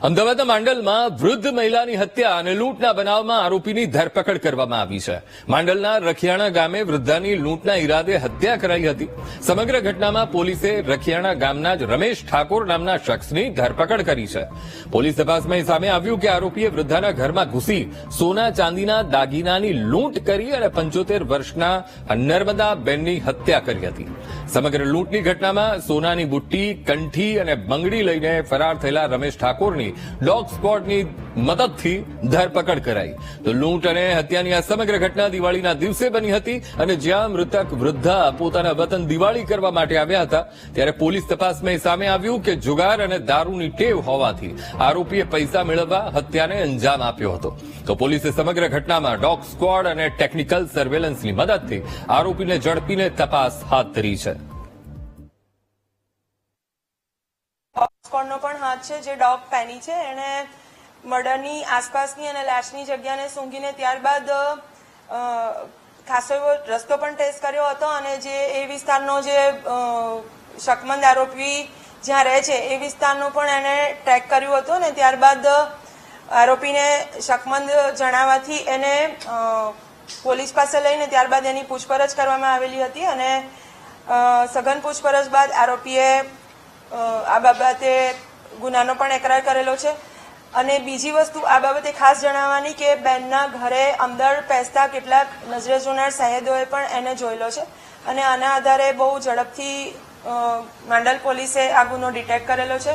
અમદાવાદના માંડલમાં વૃદ્ધ મહિલાની હત્યા અને લૂંટના બનાવમાં આરોપીની ધરપકડ કરવામાં આવી છે. માંડલના રખિયાણા ગામે વૃદ્ધાની લૂંટના ઈરાદે હત્યા કરાઈ હતી. સમગ્ર ઘટનામાં પોલીસે રખિયાણા ગામના જ રમેશ ઠાકોર નામના શખ્સની ધરપકડ કરી છે. પોલીસ તપાસમાં સામે આવ્યું કે આરોપીએ વૃદ્ધાના ઘરમાં ઘૂસી સોના ચાંદીના દાગીનાની લૂંટ કરી અને 75 વર્ષના નર્મદાબેનની હત્યા કરી હતી. સમગ્ર લૂંટની ઘટનામાં સોનાની બુટ્ટી, કંઠી અને બંગડી લઈને ફરાર થયેલા રમેશ ઠાકોરની ડોગ સ્ક્વોડની મદદથી ધરપકડ કરાઈ. તો લૂંટ અને હત્યાની આ સમગ્ર ઘટના દિવાળીના દિવસે બની હતી અને જ્યાં મૃતક વૃદ્ધા પોતાના વતન દિવાળી કરવા માટે આવ્યા હતા ત્યારે પોલીસ તપાસમાં સામે આવ્યું કે જુગાર અને દારૂની ટેવ હોવાથી આરોપીએ પૈસા મેળવવા હત્યાને અંજામ આપ્યો હતો. તો પોલીસે સમગ્ર ઘટનામાં ડોગ સ્ક્વોડ અને ટેકનિકલ સર્વેલન્સની મદદથી આરોપીને ઝડપીને તપાસ હાથ ધરી છે. સ્કોડનો પણ હાથ છે. જે ડોગ પેની છે એને મર્ડરની આસપાસની અને લાશની જગ્યાને સૂંઘીને ત્યારબાદ ખાસો એવો રસ્તો પણ ટેસ્ટ કર્યો હતો અને જે એ વિસ્તારનો જે શકમંદ આરોપી જ્યાં રહે છે એ વિસ્તારનું પણ એને ટ્રેક કર્યું હતું ને ત્યારબાદ આરોપીને શકમંદ જણાવવાથી એને પોલીસ પાસે લઈને ત્યારબાદ એની પૂછપરછ કરવામાં આવેલી હતી અને સઘન પૂછપરછ બાદ આરોપીએ આ બાબતે ગુનાનો પણ એકરાર કરેલો છે. અને બીજી વસ્તુ આ બાબતે ખાસ જણાવવાની કે બેનના ઘરે અંદર પેસતા કેટલાક નજરે જોનાર શહેદોએ પણ એને જોયેલો છે અને આના આધારે બહુ ઝડપથી માંડલ પોલીસે આ ગુનો ડિટેક્ટ કરેલો છે.